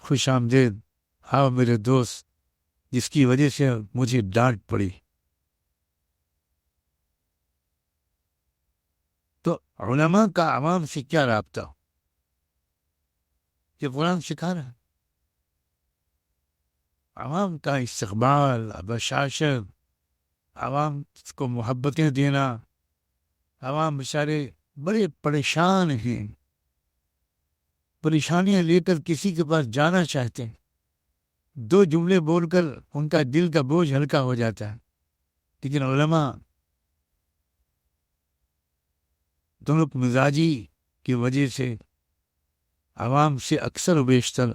خوش آمدید، آؤ میرے دوست جس کی وجہ سے مجھے ڈانٹ پڑی. تو علماء کا عوام سے کیا رابطہ؟ یہ قرآن سکھا رہا ہے. عوام کا استقبال، بشاشت، عوام کو محبتیں دینا. عوام بیچارے بڑے پریشان ہیں، پریشانیاں لے کر کسی کے پاس جانا چاہتے ہیں. دو جملے بول کر ان کا دل کا بوجھ ہلکا ہو جاتا ہے. لیکن علماء دونوں مزاجی کی وجہ سے عوام سے اکثر و بیشتر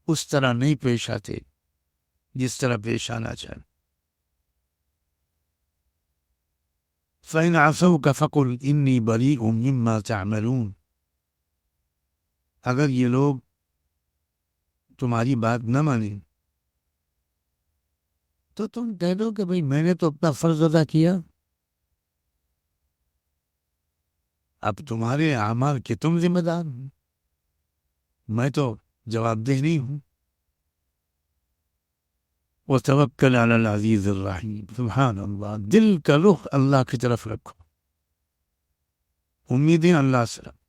اس طرح نہیں پیش آتے جس طرح پیش آنا چاہتے. فَإِنْ عَصَوْكَ فَقُلْ إِنِّي بَرِيءٌ مِّمَّا تَعْمَلُونَ. اگر یہ لوگ تمہاری بات نہ مانیں تو تم کہہ دو کہ بھئی میں نے تو اپنا فرض ادا کیا، اب تمہارے اعمال کے تم ذمہ دار ہوں، میں تو جواب دہ نہیں ہوں. وَتَوَكَّلْ عَلَى الْعَزِيزِ الرَّحِيمِ. سبحان اللہ. دل کا رخ اللہ کی طرف رکھو، امیدیں اللہ سے رکھو.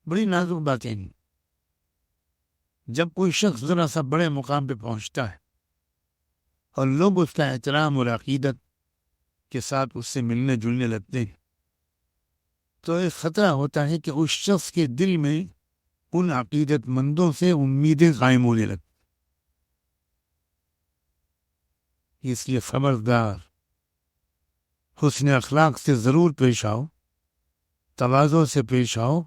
بڑی نازک باتیں ہیں. جب کوئی شخص ذرا سا بڑے مقام پہ پہنچتا ہے اور لوگ اس کا احترام اور عقیدت کے ساتھ اس سے ملنے جلنے لگتے ہیں تو ایک خطرہ ہوتا ہے کہ اس شخص کے دل میں ان عقیدت مندوں سے امیدیں قائم ہونے لگتی. اس لیے خبردار، حسن اخلاق سے ضرور پیش آؤ، تواضع سے پیش آؤ،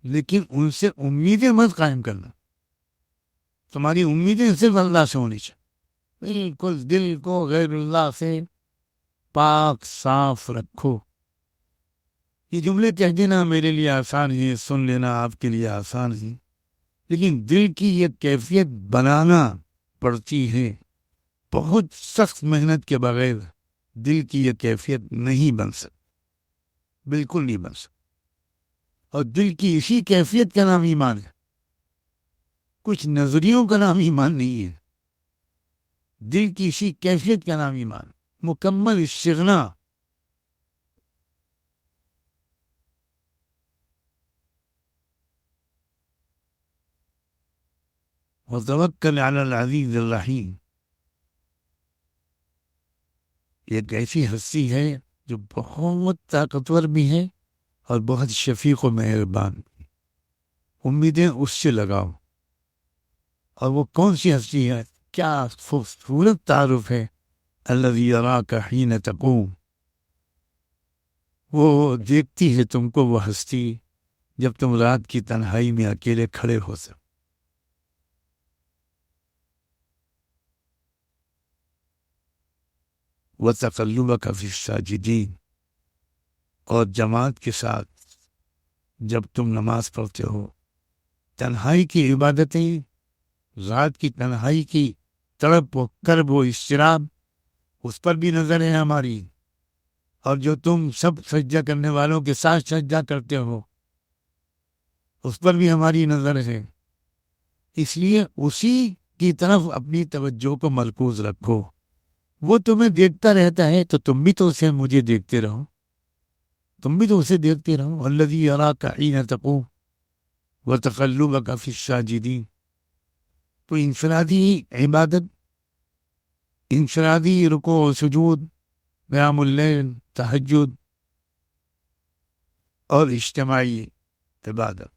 لیکن ان سے امیدیں مت قائم کرنا. تمہاری امیدیں صرف اللہ سے ہونی چاہیے. بالکل دل کو غیر اللہ سے پاک صاف رکھو. یہ جملے کہہ دینا میرے لیے آسان ہے، سن لینا آپ کے لیے آسان ہے، لیکن دل کی یہ کیفیت بنانا پڑتی ہے. بہت سخت محنت کے بغیر دل کی یہ کیفیت نہیں بن سکتی، بالکل نہیں بن سکتی. اور دل کی اسی کیفیت کا نام ایمان ہے. کچھ نظریوں کا نام ایمان نہیں ہے. دل کی اسی کیفیت کا نام ایمان، مکمل استغنا. وَتَوَكَّلْ عَلَى الْعَزِيزِ الرَّحِيمِ. ایک ایسی ہستی ہے جو بہت طاقتور بھی ہے اور بہت شفیق و مہربان بھی. امیدیں اس سے لگاؤ. اور وہ کون سی ہستی ہے؟ کیا خوبصورت تعارف ہے. الذی یراک حین تقوم، وہ دیکھتی ہے تم کو، وہ ہستی جب تم رات کی تنہائی میں اکیلے کھڑے ہو سکو. وَتَقَلُّبَكَ فِي السَّاجِدِينَ، اور جماعت کے ساتھ جب تم نماز پڑھتے ہو. تنہائی کی عبادتیں، رات کی تنہائی کی تڑپ و کرب و اضطراب، اس پر بھی نظر ہے ہماری. اور جو تم سب سجدہ کرنے والوں کے ساتھ سجدہ کرتے ہو، اس پر بھی ہماری نظر ہے. اس لیے اسی کی طرف اپنی توجہ کو مرکوز رکھو. وہ تمہیں دیکھتا رہتا ہے تو تم بھی تو اسے مجھے دیکھتے رہو، تم بھی تو اسے دیکھتے رہو. الذی یراک حین تقوم وتقلبک فی الساجدین. تو انفرادی عبادت، انفرادی رکوع و سجود، قیام اللیل، تہجد، اور اجتماعی عبادت،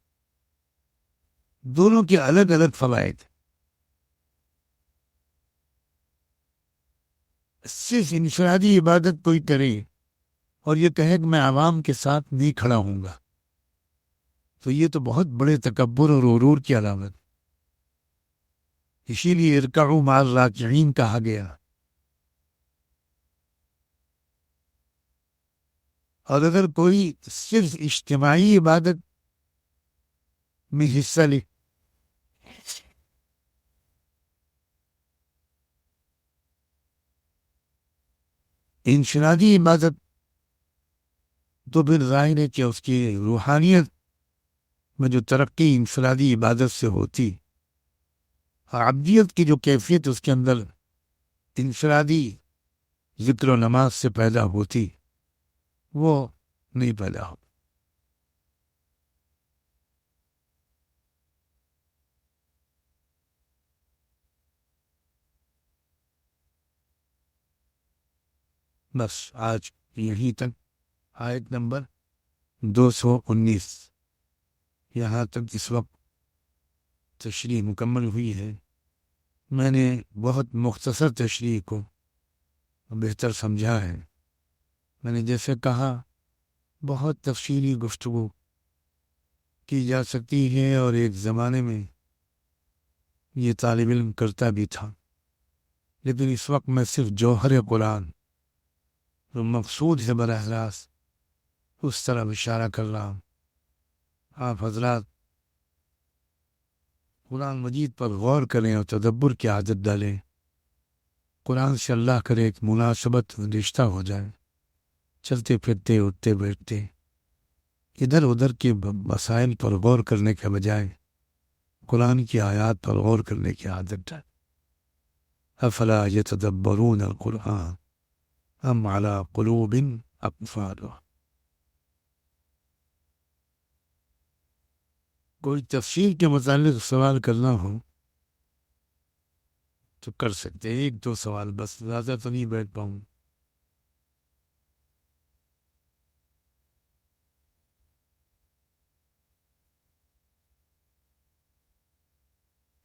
دونوں کے الگ الگ فوائد. صرف انفرادی عبادت کوئی کرے اور یہ کہے کہ میں عوام کے ساتھ نہیں کھڑا ہوں گا، تو یہ تو بہت بڑے تکبر اور غرور کی علامت. اسی لیے ارکعوا مع الراکعین کہا گیا. اور اگر کوئی صرف اجتماعی عبادت میں حصہ لے، انفرادی عبادت، تو پھر ظاہر ہے کہ اس کی روحانیت میں جو ترقی انفرادی عبادت سے ہوتی، عبدیت کی جو کیفیت اس کے اندر انفرادی ذکر و نماز سے پیدا ہوتی، وہ نہیں پیدا ہو. بس آج یہیں تک، آیت نمبر 219 یہاں تک اس وقت تشریح مکمل ہوئی ہے. میں نے بہت مختصر تشریح کو بہتر سمجھا ہے. میں نے جیسے کہا بہت تفصیلی گفتگو کی جا سکتی ہے، اور ایک زمانے میں یہ طالب علم کرتا بھی تھا، لیکن اس وقت میں صرف جوہر قرآن جو مقصود ہے براہ راست اس طرح اشارہ کر رہا ہوں. آپ حضرات قرآن مجید پر غور کریں اور تدبر کی عادت ڈالیں. قرآن سے اللہ کرے ایک مناسبت رشتہ ہو جائے. چلتے پھرتے، اٹھتے بیٹھتے ادھر ادھر کے مسائل پر غور کرنے کے بجائے قرآن کی آیات پر غور کرنے کی عادت ڈالیں. افلا یتدبرون القرآن ام علی قلوب اقفالها. کوئی تفسیر کے متعلق سوال کرنا ہو تو کر سکتے ہیں. 1-2 سوال بس، زیادہ تو نہیں بیٹھ پاؤں.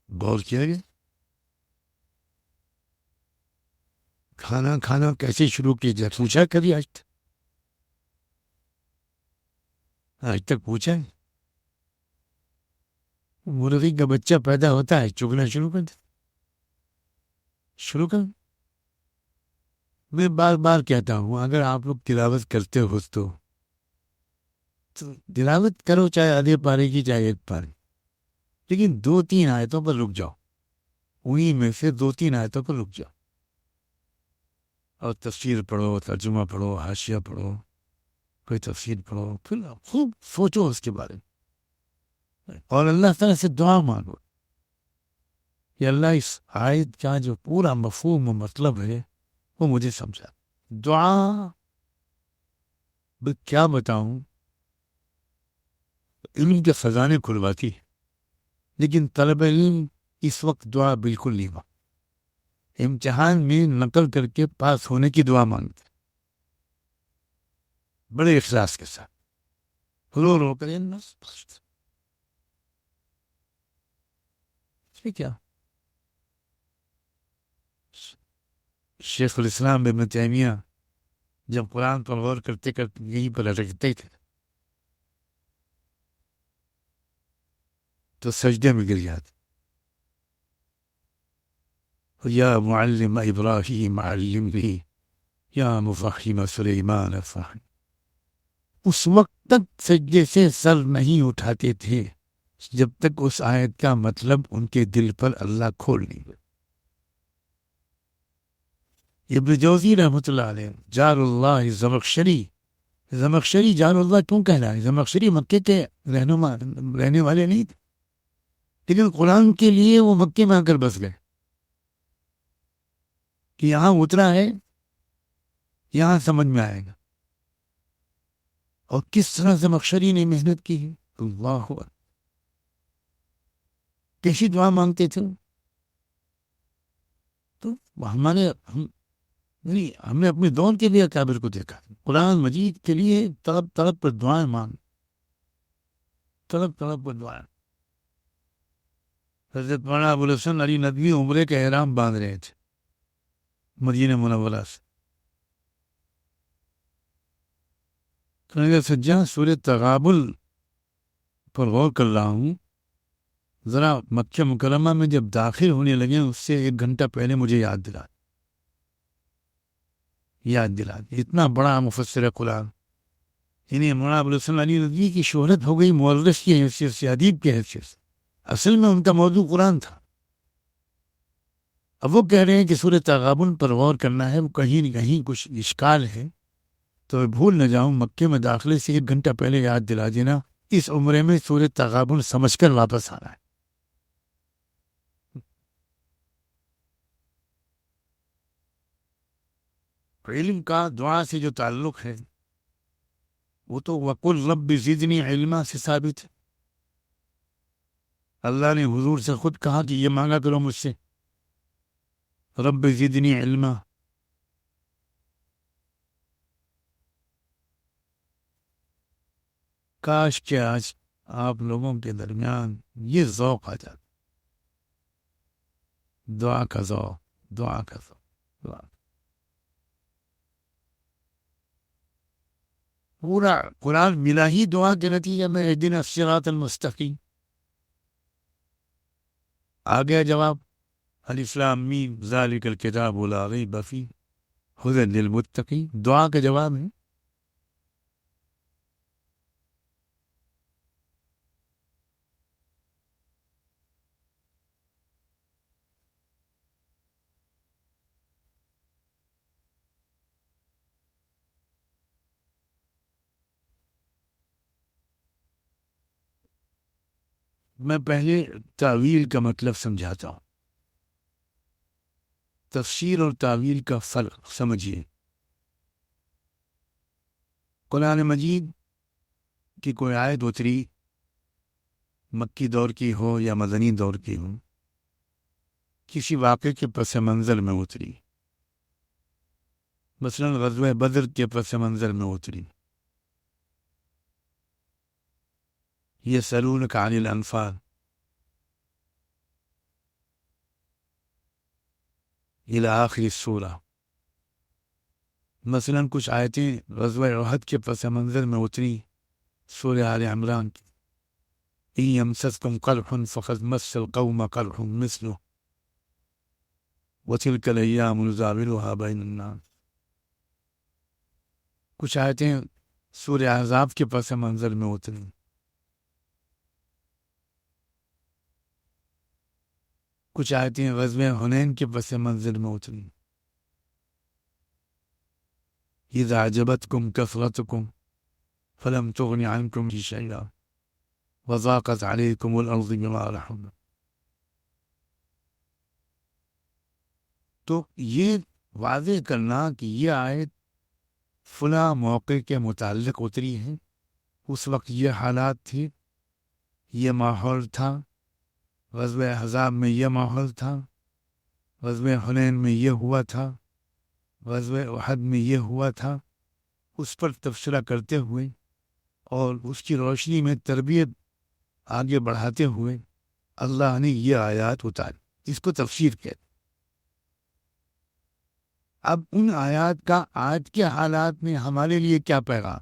غور کیا گیا. کھانا کھانا کیسے شروع کی جائے پوچھا کبھی؟ آج تک پوچھا ہے؟ مرغی کا بچہ پیدا ہوتا ہے چگنا شروع کر دے. شروع کر. میں بار بار کہتا ہوں اگر آپ لوگ تلاوت کرتے ہو تو تلاوت کرو، چاہے آدھے پارے کی چاہے 1 پارے، لیکن 2-3 آیتوں پر رک جاؤ. انہی میں سے 2-3 آیتوں پر رک جاؤ اور تفسیر پڑھو، ترجمہ پڑھو، حاشیہ پڑھو، کوئی تفسیر پڑھو، پھر خوب سوچو اس کے بارے میں، اور اللہ تعالیٰ سے دعا مانگو کہ اللہ اس آیت کا جو پورا مفہوم و مطلب ہے وہ مجھے سمجھا. دعا کیا بتاؤں، علم کے خزانے کھلواتی ہے، لیکن طلب علم اس وقت دعا بالکل نہیں مانگتے. امتحان میں نقل کر کے پاس ہونے کی دعا مانگتے بڑے اخلاص کے ساتھ، رو رو کر. کیا شیخ الاسلام ابن تیمیہ جب قرآن پر غور کرتے کرتے یہیں پر اٹکتے تھے تو سجدے میں گر جاتے. یا معلم ابراہیم علمنی یا مفہم سلیمان فہم. اس وقت تک سجدے سے سر نہیں اٹھاتے تھے جب تک اس آیت کا مطلب ان کے دل پر اللہ کھول نہیں گیا. ابن جوزی رحمۃ اللہ علیہ جار اللہ زمخشری جار اللہ کیوں کہنا ہے؟ زمخشری مکے کے رہنے والے نہیں تھے، لیکن قرآن کے لیے وہ مکے میں آ کر بس گئے کہ یہاں اترا ہے، یہاں سمجھ میں آئے گا. اور کس طرح زمخشری نے محنت کی ہے. اللہ اکبر. کیسی دعا مانگتے تھے. تو ہم نے اپنے دور کے بھی اکابر کو دیکھا، قرآن مجید کے لیے طلب پر دعائیں مانگ، طلب پر دعائیں. حضرت مولانا ابوالحسن علی ندوی عمرے کے احرام باندھ رہے تھے مدینہ منورہ سے. سجا سورہ تغابن پر غور کر رہا ہوں. ذرا مکہ مکرمہ میں جب داخل ہونے لگے اس سے 1 گھنٹہ پہلے مجھے یاد دلا. اتنا بڑا مفسر قرآن، یعنی مولانا ابوالحسن علی ندوی کی شہرت ہو گئی مورخ کی حیثیت سے، ادیب کی حیثیت سے. اصل میں ان کا موضوع قرآن تھا. اب وہ کہہ رہے ہیں کہ سورہ تغابن پر غور کرنا ہے، وہ کہیں نہ کہیں کچھ اشکال ہے، تو بھول نہ جاؤں مکے میں داخلے سے 1 گھنٹہ پہلے یاد دلا دینا. اس عمرے میں سورہ تغابن سمجھ کر واپس آنا ہے. علم کا دعا سے جو تعلق ہے وہ تو وَقُلْ رَبِّ زِدْنِي عِلْمًا سے ثابت ہے. اللہ نے حضور سے خود کہا کہ یہ مانگا کرو مجھ سے، رب زدنی علما. کاش کہ آج آپ لوگوں کے درمیان یہ ذوق آ جاتا، دعا کا ذوق. پورا قرآن ملا ہی دعا کے نتیجے میں اہدنا الصراط المستقیم. آ گیا جواب، الف لام میم ذالک الکتاب لا ریب فیہ ھدی للمتقین. دعا کا جواب ہے. میں پہلے تعویل کا مطلب سمجھاتا ہوں. تفسیر اور تعویل کا فرق سمجھیے. قرآن مجید کی کوئی آیت اتری، مکی دور کی ہو یا مدنی دور کی ہو، کسی واقعے کے پس منظر میں اتری، مثلا غزوہ بدر کے پس منظر میں اتری. یسألونک عن الانفال الی آخر السورہ. مثلا کچھ آیتیں غزوہ احد کے پس منظر میں اتری سورہ آل عمران کی. ان یمسسکم قرح فقد مس القوم قرح مثلہ وتلک الایام نداولها بین الناس. کچھ آیتیں سورہ احزاب کے پس منظر میں اتری. کچھ آیتیں غزوہ حنین کے پس منظر میں اتری. اذا اعجبتکم کثرتکم فلم تغن عنکم شیئا وضاقت علیکم الارض بما رحبت. تو یہ واضح کرنا کہ یہ آیت فلاں موقع کے متعلق اتری ہے، اس وقت یہ حالات تھی، یہ ماحول تھا، غزوہ احزاب میں یہ ماحول تھا، غزوہ حنین میں یہ ہوا تھا، غزوہ احد میں یہ ہوا تھا، اس پر تبصرہ کرتے ہوئے اور اس کی روشنی میں تربیت آگے بڑھاتے ہوئے اللہ نے یہ آیات اتاری، اس کو تفسیر کہتے۔ اب ان آیات کا آج کے حالات میں ہمارے لیے کیا پیغام؟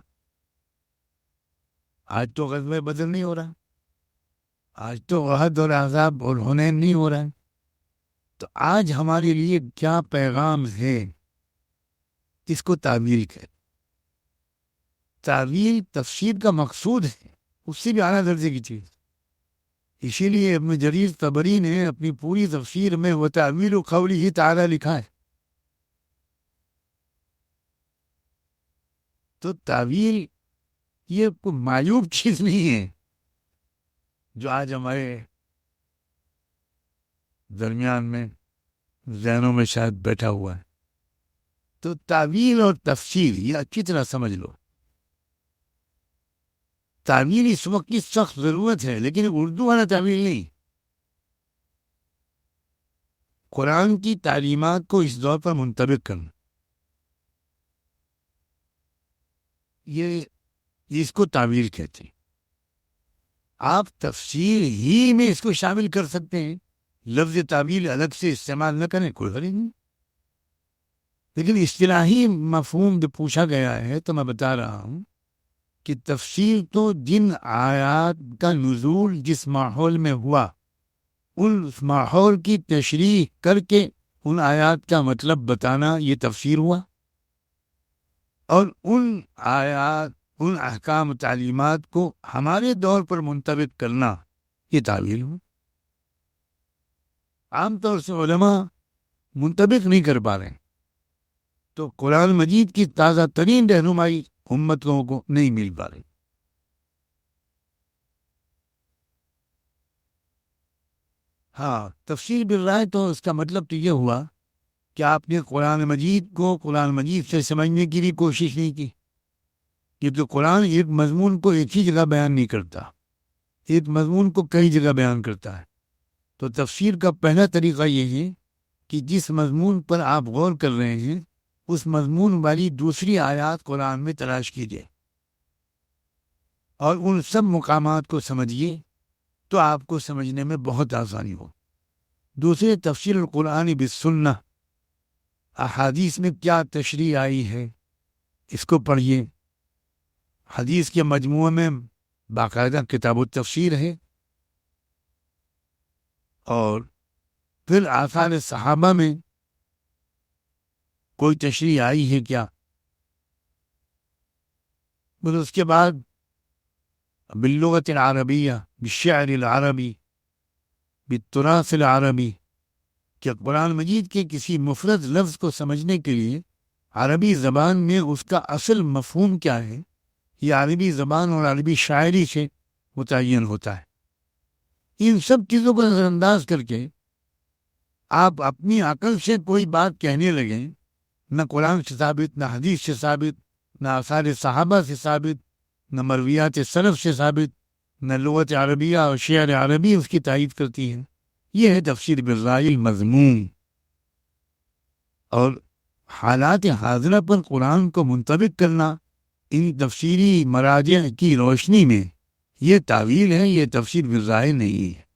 آج تو غزوہ بدر نہیں ہو رہا، آج تو احد اور احزاب اور حنین نہیں ہو رہا ہے، تو آج ہمارے لیے کیا پیغام ہے؟ اس کو تعویل کہتے۔ تعویل تفسیر کا مقصود ہے، اس سے بھی اعلیٰ درجے کی چیز۔ اسی لیے ابن جریر طبری نے اپنی پوری تفسیر میں وہ تعویل قوله تعالی لکھا ہے۔ تو تعویل یہ کوئی معیوب چیز نہیں ہے جو آج ہمارے درمیان میں ذہنوں میں شاید بیٹھا ہوا ہے۔ تو تعویل اور تفسیر یہ اچھی طرح سمجھ لو۔ تعویل اس وقت کی سخت ضرورت ہے، لیکن اردو والا تعویل نہیں۔ قرآن کی تعلیمات کو اس دور پر منطبق کرنا، یہ اس کو تعویل کہتے ہیں۔ آپ تفسیر ہی میں اس کو شامل کر سکتے ہیں، لفظ تعویل الگ سے استعمال نہ کریں، کوئی غلط نہیں۔ لیکن اصطلاحی مفہوم جو پوچھا گیا ہے تو میں بتا رہا ہوں کہ تفسیر تو جن آیات کا نزول جس ماحول میں ہوا اس ماحول کی تشریح کر کے ان آیات کا مطلب بتانا، یہ تفسیر ہوا۔ اور ان آیات، ان احکام و تعلیمات کو ہمارے دور پر منطبق کرنا، یہ تعویل ہوا۔ عام طور سے علماء منطبق نہیں کر پا رہے، تو قرآن مجید کی تازہ ترین رہنمائی امتوں کو نہیں مل پا رہی۔ ہاں، تفسیر بالرائے تو اس کا مطلب تو یہ ہوا کہ آپ نے قرآن مجید کو قرآن مجید سے سمجھنے کی بھی کوشش نہیں کی، کیونکہ قرآن ایک مضمون کو ایک ہی جگہ بیان نہیں کرتا، ایک مضمون کو کئی جگہ بیان کرتا ہے۔ تو تفسیر کا پہلا طریقہ یہ ہے کہ جس مضمون پر آپ غور کر رہے ہیں اس مضمون والی دوسری آیات قرآن میں تلاش کیجیے اور ان سب مقامات کو سمجھیے، تو آپ کو سمجھنے میں بہت آسانی ہو۔ دوسرے، تفسیر القرآن بالسنہ، احادیث میں کیا تشریح آئی ہے اس کو پڑھیے۔ حدیث کے مجموعے میں باقاعدہ کتاب التفسیر ہے، اور پھر آثار صحابہ میں کوئی تشریح آئی ہے کیا۔ پھر اس کے بعد باللغت العربیہ، بالشعر العربی، بالتراث العربی، کہ قرآن مجید کے کسی مفرد لفظ کو سمجھنے کے لیے عربی زبان میں اس کا اصل مفہوم کیا ہے، یہ عربی زبان اور عربی شاعری سے متعین ہوتا ہے۔ ان سب چیزوں کو نظر انداز کر کے آپ اپنی عقل سے کوئی بات کہنے لگیں، نہ قرآن سے ثابت، نہ حدیث سے ثابت، نہ آثار صحابہ سے ثابت، نہ مرویات سلف سے ثابت، نہ لغت عربیہ اور شعر عربی اس کی تائید کرتی ہے۔ یہ ہے تفسیر بالرائے المذموم۔ اور حالات حاضرہ پر قرآن کو منطبق کرنا ان تفسیری مراجع کی روشنی میں، یہ تعویل ہے، یہ تفسیر بالرائے نہیں ہے۔